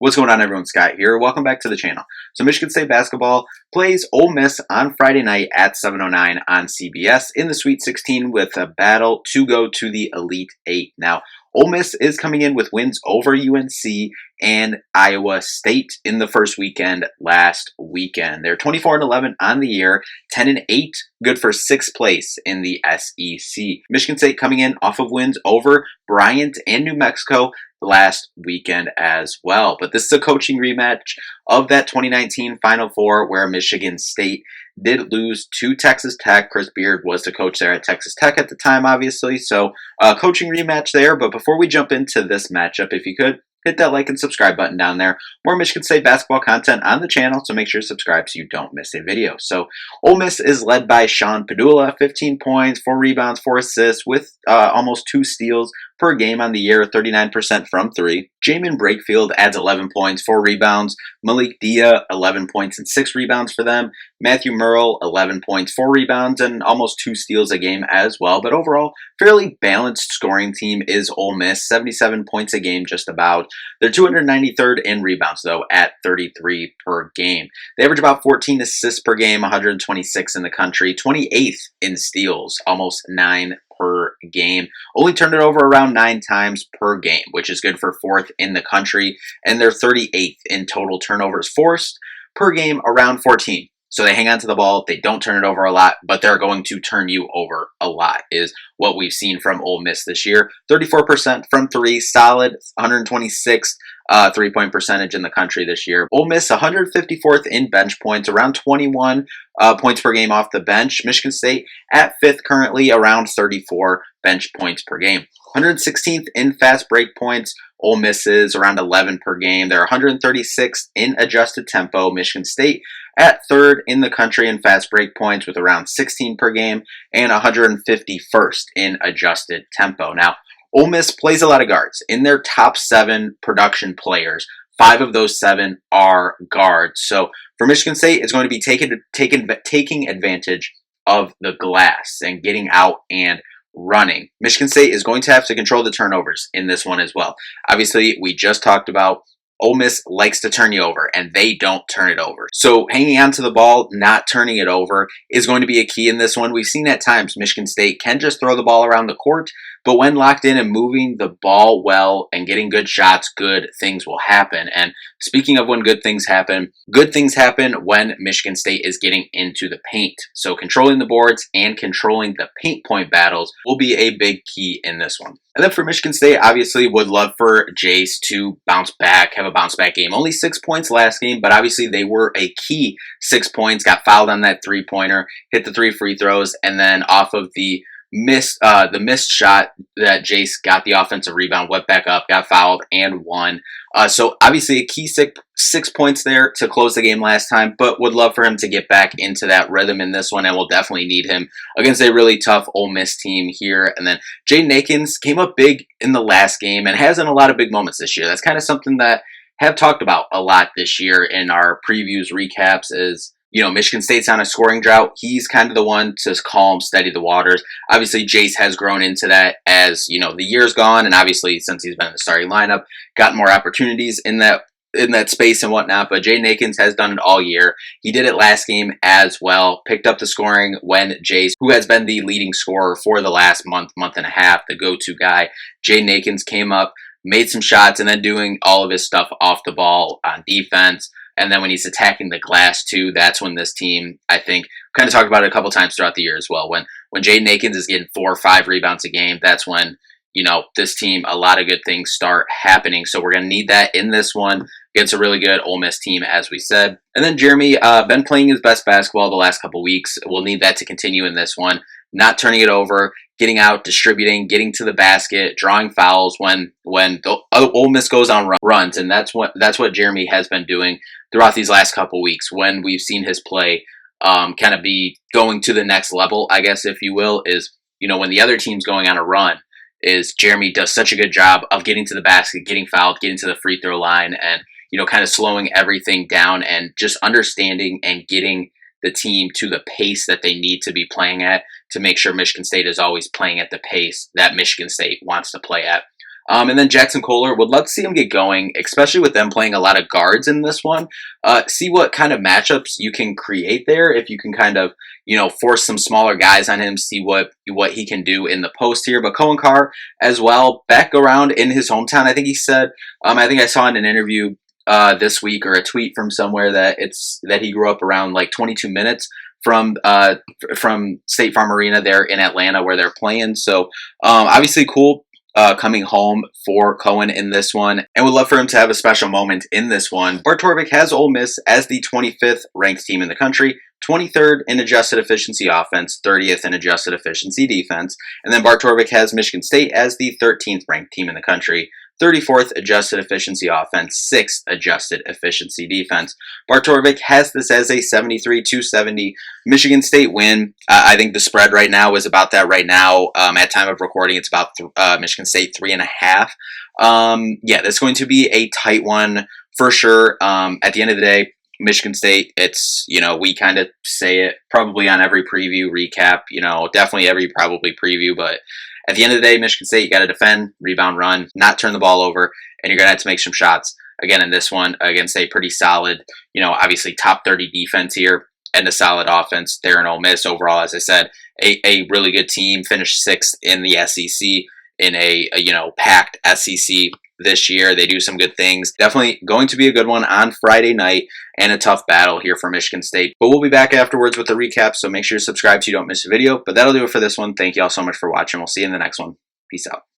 What's going on, everyone? Scott here. Welcome back to the channel. So Michigan State basketball plays Ole Miss on Friday night at 7:09 on CBS in the Sweet 16 with a battle to go to the Elite Eight. Now, Ole Miss is coming in with wins over UNC and Iowa State in the first weekend last weekend. They're 24-11 on the year, 10-8, good for sixth place in the SEC. Michigan State coming in off of wins over Bryant and New Mexico last weekend as well. But this is a coaching rematch of that 2019 Final Four where Michigan State did lose to Texas Tech. Chris Beard was the coach there at Texas Tech at the time, obviously. So coaching rematch there. But before we jump into this matchup, if you could, hit that like and subscribe button down there. More Michigan State basketball content on the channel, so make sure to subscribe so you don't miss a video. So Ole Miss is led by Sean Padula, 15 points, 4 rebounds, 4 assists, with almost 2 steals per game on the year, 39% from 3. Jamin Brakefield adds 11 points, 4 rebounds. Malik Dia, 11 points and 6 rebounds for them. Matthew Murrell, 11 points, 4 rebounds, and almost 2 steals a game as well. But overall, fairly balanced scoring team is Ole Miss, 77 points a game just about. They're 293rd in rebounds, though, at 33 per game. They average about 14 assists per game, 126 in the country, 28th in steals, almost 9 per game. Only turned it over around 9 times per game, which is good for 4th in the country, and they're 38th in total turnovers forced per game, around 14. So they hang on to the ball, they don't turn it over a lot, but they're going to turn you over a lot, is what we've seen from Ole Miss this year. 34% from 3, solid, 126th three-point percentage in the country this year. Ole Miss 154th in bench points, around 21 points per game off the bench. Michigan State at 5th currently, around 34 bench points per game. 116th in fast break points. Ole Miss is around 11 per game. They're 136th in adjusted tempo. Michigan State at 3rd in the country in fast break points with around 16 per game and 151st in adjusted tempo. Now, Ole Miss plays a lot of guards. In their top 7 production players, 5 of those 7 are guards. So for Michigan State, it's going to be taking advantage of the glass and getting out and running. Michigan State is going to have to control the turnovers in this one as well. Obviously, we just talked about Ole Miss likes to turn you over, and they don't turn it over. So hanging on to the ball, not turning it over, is going to be a key in this one. We've seen at times Michigan State can just throw the ball around the court, but when locked in and moving the ball well and getting good shots, good things will happen. And speaking of when good things happen when Michigan State is getting into the paint. So controlling the boards and controlling the paint point battles will be a big key in this one. And then for Michigan State, obviously would love for Jace to bounce back, have a bounce back game. Only 6 points last game, but obviously they were a key 6 points, got fouled on that 3-pointer, hit the 3 free throws, and then off of the missed shot that Jace got the offensive rebound, went back up, got fouled, and won. So obviously a key 6 points there to close the game last time, but would love for him to get back into that rhythm in this one, and we'll definitely need him against a really tough Ole Miss team here. And then Jaden Akins came up big in the last game and has in a lot of big moments this year. That's kind of something that have talked about a lot this year in our previews, recaps, is, you know, Michigan State's on a scoring drought. He's kind of the one to calm, steady the waters. Obviously, Jace has grown into that as, you know, the year's gone, and obviously since he's been in the starting lineup, got more opportunities in that space and whatnot. But Jaden Akins has done it all year. He did it last game as well. Picked up the scoring when Jace, who has been the leading scorer for the last month and a half, the go-to guy, Jaden Akins came up, made some shots, and then doing all of his stuff off the ball on defense. And then when he's attacking the glass too, that's when this team, I think, kind of talked about it a couple times throughout the year as well. When Jaden Akins is getting 4 or 5 rebounds a game, that's when, you know, this team, a lot of good things start happening. So we're going to need that in this one against a really good Ole Miss team, as we said. And then Jeremy, been playing his best basketball the last couple weeks. We'll need that to continue in this one. Not turning it over, getting out, distributing, getting to the basket, drawing fouls when the Ole Miss goes on runs, and that's what Jeremy has been doing throughout these last couple weeks. When we've seen his play kind of be going to the next level, I guess, if you will, is, you know, when the other team's going on a run, is Jeremy does such a good job of getting to the basket, getting fouled, getting to the free throw line, and, you know, kind of slowing everything down and just understanding and getting the team to the pace that they need to be playing at to make sure Michigan State is always playing at the pace that Michigan State wants to play at. And then Jackson Kohler, would love to see him get going, especially with them playing a lot of guards in this one. See what kind of matchups you can create there. If you can kind of, force some smaller guys on him, see what he can do in the post here. But Cohen Carr as well, back around in his hometown. I think he said, I think I saw in an interview this week or a tweet from somewhere that he grew up around like 22 minutes from State Farm Arena there in Atlanta where they're playing. So obviously cool coming home for Cohen in this one, and would love for him to have a special moment in this one. Bart Torvik has Ole Miss as the 25th ranked team in the country, 23rd in adjusted efficiency offense, 30th in adjusted efficiency defense, and then Bart Torvik has Michigan State as the 13th ranked team in the country, 34th adjusted efficiency offense, 6th adjusted efficiency defense. Bart Torvik has this as a 73-70 Michigan State win. I think the spread right now is about that right now. At time of recording, it's about Michigan State 3.5. That's going to be a tight one for sure. At the end of the day, Michigan State, it's, we kind of say it probably on every preview recap, definitely every probably preview, but at the end of the day, Michigan State, you got to defend, rebound, run, not turn the ball over, and you're going to have to make some shots. Again, in this one, against a pretty solid, obviously top 30 defense here and a solid offense there in Ole Miss. Overall, as I said, a really good team, finished 6th in the SEC in a packed SEC this year. They do some good things. Definitely going to be a good one on Friday night and a tough battle here for Michigan State. But we'll be back afterwards with the recap, so make sure to subscribe so you don't miss a video. But that'll do it for this one. Thank you all so much for watching. We'll see you in the next one. Peace out.